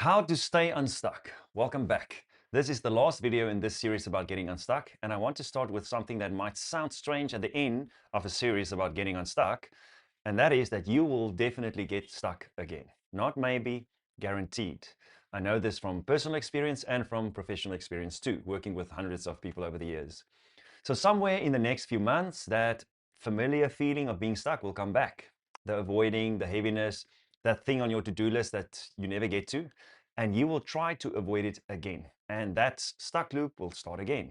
How to stay unstuck. Welcome back. This is the last video in this series about getting unstuck, and I want to start with something that might sound strange at the end of a series about getting unstuck, and that is that you will definitely get stuck again. Not maybe, guaranteed. I know this from personal experience and from professional experience too, working with hundreds of people over the years. So somewhere in the next few months, that familiar feeling of being stuck will come back. The avoiding, the heaviness, that thing on your to-do list that you never get to, and you will try to avoid it again. And that stuck loop will start again.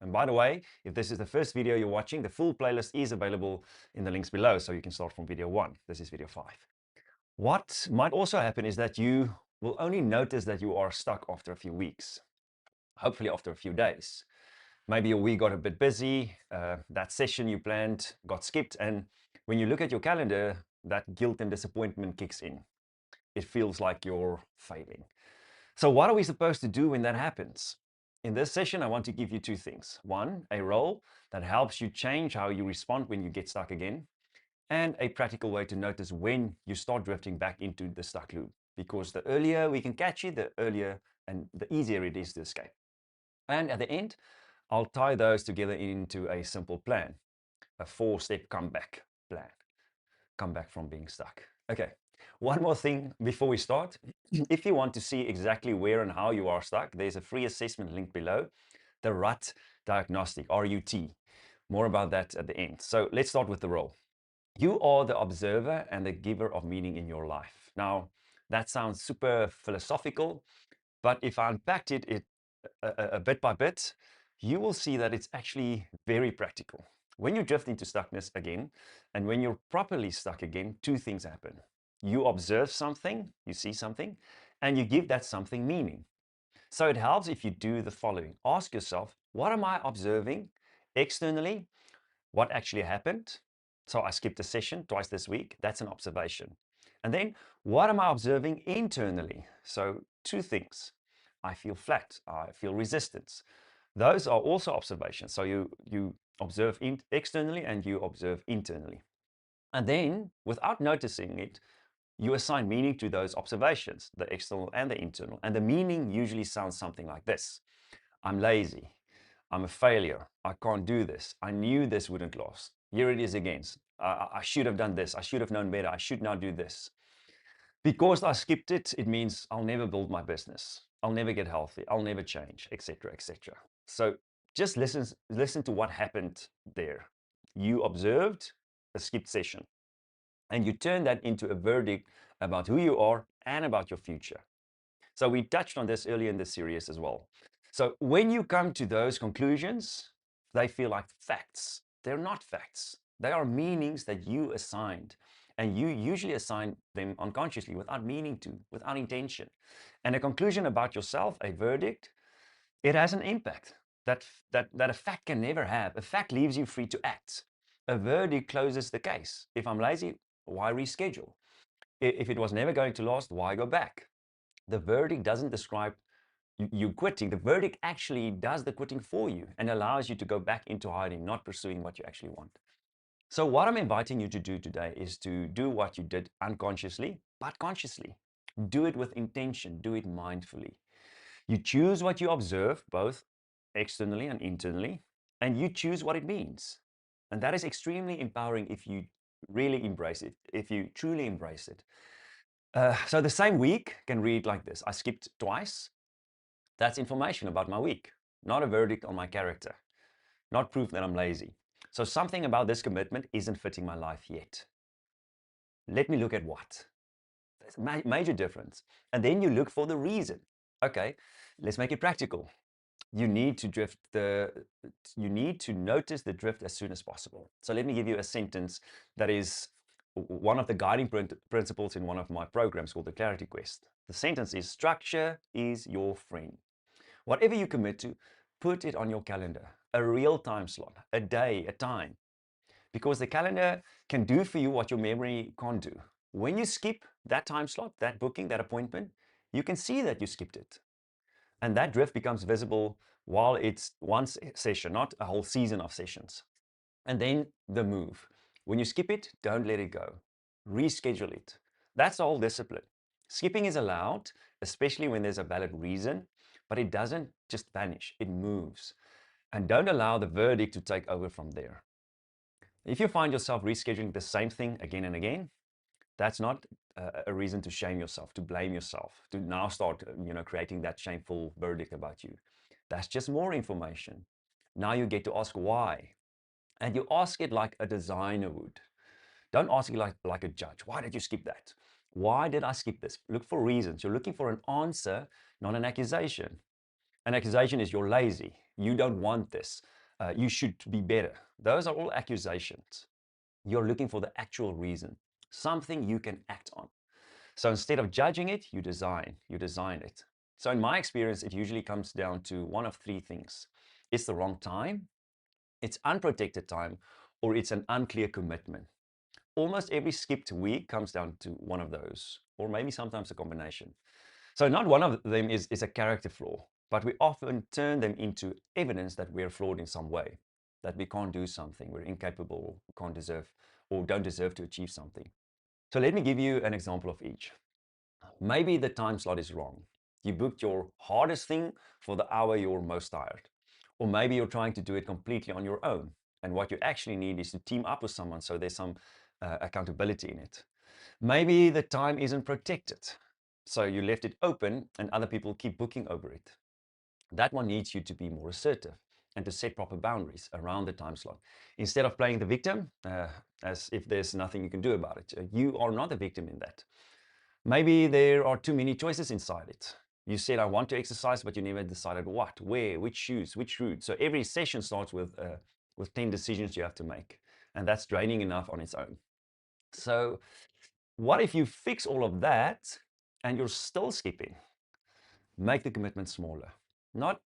And by the way, if this is the first video you're watching, the full playlist is available in the links below, so you can start from video 1. This is video 5. What might also happen is that you will only notice that you are stuck after a few weeks, hopefully after a few days. Maybe your week got a bit busy, that session you planned got skipped, and when you look at your calendar, that guilt and disappointment kicks in. It feels like you're failing. So what are we supposed to do when that happens? In this session, I want to give you two things. One, a role that helps you change how you respond when you get stuck again, and a practical way to notice when you start drifting back into the stuck loop. Because the earlier we can catch you, the earlier and the easier it is to escape. And at the end, I'll tie those together into a simple plan, a 4-step comeback plan. Come back from being stuck. Okay, one more thing before we start. If you want to see exactly where and how you are stuck, there's a free assessment link below, the RUT diagnostic, RUT. More about that at the end. So let's start with the role. You are the observer and the giver of meaning in your life. Now, that sounds super philosophical, but if I unpacked it a bit by bit, you will see that it's actually very practical. When you drift into stuckness again, and when you're properly stuck again, two things happen. You observe something, you see something, and you give that something meaning. So it helps if you do the following. Ask yourself, what am I observing externally? What actually happened? So I skipped a session twice this week. That's an observation. And then what am I observing internally? So two things. I feel flat. I feel resistance. Those are also observations. So you observe externally and you observe internally. And then without noticing it, you assign meaning to those observations, the external and the internal. And the meaning usually sounds something like this. I'm lazy. I'm a failure. I can't do this. I knew this wouldn't last. Here it is again. I should have done this. I should have known better. I should now do this. Because I skipped it, it means I'll never build my business. I'll never get healthy. I'll never change, etc., etc. So just listen to what happened there. You observed a skipped session and you turn that into a verdict about who you are and about your future. So we touched on this earlier in the series as well. So when you come to those conclusions, they feel like facts. They're not facts. They are meanings that you assigned. And you usually assign them unconsciously without meaning to, without intention. And a conclusion about yourself, a verdict, it has an impact that a fact can never have. A fact leaves you free to act. A verdict closes the case. If I'm lazy, why reschedule? If it was never going to last, why go back? The verdict doesn't describe you quitting. The verdict actually does the quitting for you and allows you to go back into hiding, not pursuing what you actually want. So what I'm inviting you to do today is to do what you did unconsciously, but consciously. Do it with intention, do it mindfully. You choose what you observe, both externally and internally, and you choose what it means. And that is extremely empowering if you really embrace it, if you truly embrace it. So the same week can read like this. I skipped twice. That's information about my week, not a verdict on my character, not proof that I'm lazy. So something about this commitment isn't fitting my life yet. Let me look at what. There's a major difference. And then you look for the reason. Okay, let's make it practical. You need to notice the drift as soon as possible. So let me give you a sentence that is one of the guiding principles in one of my programs called the Clarity Quest. The sentence is, structure is your friend. Whatever you commit to, put it on your calendar, a real time slot, a day, a time. Because the calendar can do for you what your memory can't do. When you skip that time slot, that booking, that appointment, you can see that you skipped it. And that drift becomes visible while it's one session, not a whole season of sessions. And then the move. When you skip it, don't let it go. Reschedule it. That's the whole discipline. Skipping is allowed, especially when there's a valid reason, but it doesn't just vanish, it moves. And don't allow the verdict to take over from there. If you find yourself rescheduling the same thing again and again, that's not a reason to shame yourself, to blame yourself, to now start, creating that shameful verdict about you. That's just more information. Now you get to ask why. And you ask it like a designer would. Don't ask it like a judge. Why did you skip that? Why did I skip this? Look for reasons. You're looking for an answer, not an accusation. An accusation is you're lazy. You don't want this. You should be better. Those are all accusations. You're looking for the actual reason, something you can act on. So instead of judging it, you design it. So in my experience, it usually comes down to one of three things. It's the wrong time, it's unprotected time, or it's an unclear commitment. Almost every skipped week comes down to one of those, or maybe sometimes a combination. So not one of them is a character flaw, but we often turn them into evidence that we're flawed in some way, that we can't do something, we're incapable, can't deserve, or don't deserve to achieve something. So let me give you an example of each. Maybe the time slot is wrong. You booked your hardest thing for the hour you're most tired. Or maybe you're trying to do it completely on your own. And what you actually need is to team up with someone so there's some accountability in it. Maybe the time isn't protected. So you left it open and other people keep booking over it. That one needs you to be more assertive and to set proper boundaries around the time slot. Instead of playing the victim, as if there's nothing you can do about it. You are not a victim in that. Maybe there are too many choices inside it. You said, I want to exercise, but you never decided what, where, which shoes, which route. So every session starts with 10 decisions you have to make. And that's draining enough on its own. So what if you fix all of that and you're still skipping? Make the commitment smaller. Not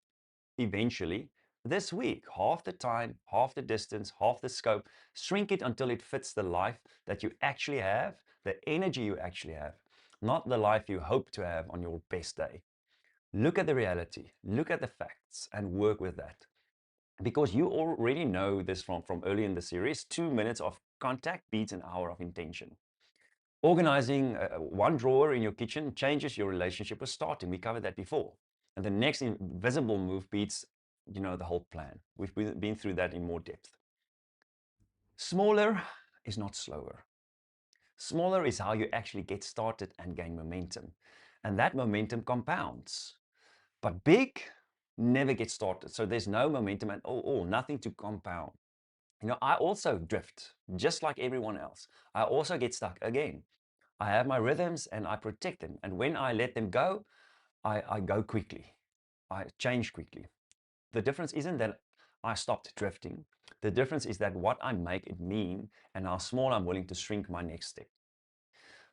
eventually, this week, half the time, half the distance, half the scope. Shrink it until it fits the life that you actually have, the energy you actually have, not the life you hope to have on your best day. Look at the reality, look at the facts, and work with that. Because you already know this from early in the series, 2 minutes of contact beats an hour of intention. Organizing one drawer in your kitchen changes your relationship with starting. We covered that before. And the next invisible move beats, the whole plan. We've been through that in more depth. Smaller is not slower. Smaller is how you actually get started and gain momentum. And that momentum compounds. But big never gets started. So there's no momentum at all, nothing to compound. I also drift, just like everyone else. I also get stuck again. I have my rhythms and I protect them. And when I let them go, I go quickly. I change quickly. The difference isn't that I stopped drifting. The difference is that what I make it mean and how small I'm willing to shrink my next step.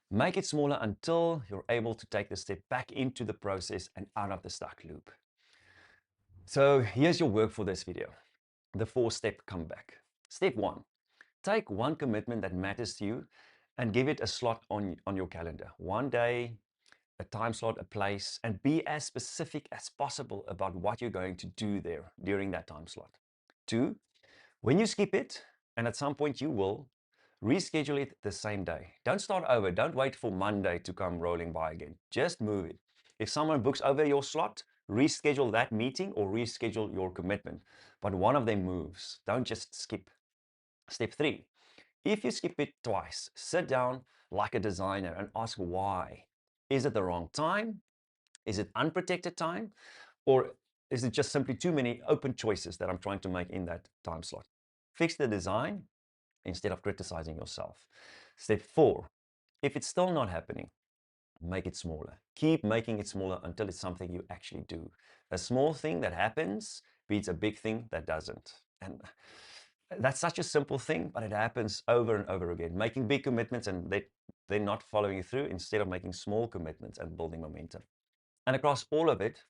Make it smaller until you're able to take the step back into the process and out of the stuck loop. So here's your work for this video. The 4-step comeback. Step 1, take one commitment that matters to you and give it a slot on your calendar. One day, a time slot, a place, and be as specific as possible about what you're going to do there during that time slot. 2, when you skip it, and at some point you will, reschedule it the same day. Don't start over. Don't wait for Monday to come rolling by again. Just move it. If someone books over your slot, reschedule that meeting or reschedule your commitment. But one of them moves. Don't just skip. Step 3, if you skip it twice, sit down like a designer and ask why. Is it the wrong time? Is it unprotected time? Or is it just simply too many open choices that I'm trying to make in that time slot? Fix the design instead of criticizing yourself. Step 4, if it's still not happening, make it smaller. Keep making it smaller until it's something you actually do. A small thing that happens beats a big thing that doesn't. And that's such a simple thing, but it happens over and over again. Making big commitments and they're not following through instead of making small commitments and building momentum. And across all of it,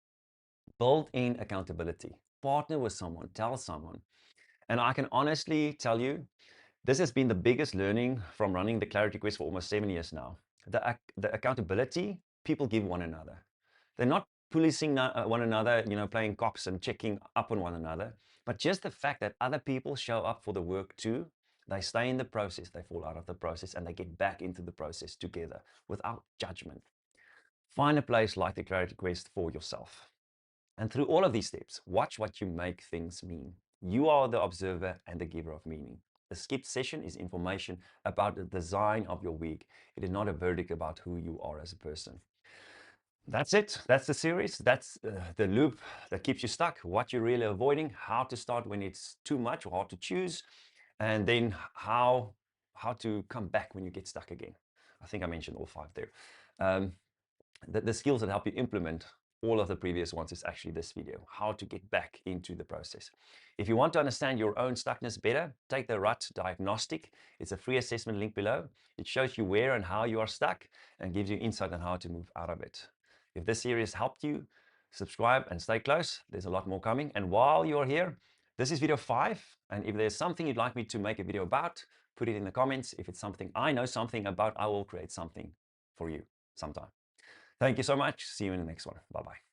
build in accountability. Partner with someone, tell someone. And I can honestly tell you, this has been the biggest learning from running the Clarity Quest for almost 7 years now. The accountability people give one another. They're not policing one another, playing cops and checking up on one another, but just the fact that other people show up for the work too, they stay in the process, they fall out of the process, and they get back into the process together without judgment. Find a place like the clarity quest for yourself. And through all of these steps, watch what you make things mean. You are the observer and the giver of meaning. A skipped session is information about the design of your week. It is not a verdict about who you are as a person. That's it. That's the series. That's the loop that keeps you stuck. What you're really avoiding, how to start when it's too much or hard to choose, and then how to come back when you get stuck again. I think I mentioned all 5 there. Um, the skills that help you implement all of the previous ones is actually this video, how to get back into the process. If you want to understand your own stuckness better, take the rut diagnostic. It's a free assessment link below. It shows you where and how you are stuck and gives you insight on how to move out of it. If this series helped you, subscribe and stay close. There's a lot more coming. And while you're here, this is video 5. And if there's something you'd like me to make a video about, put it in the comments. If it's something I know something about, I will create something for you sometime. Thank you so much. See you in the next one. Bye-bye.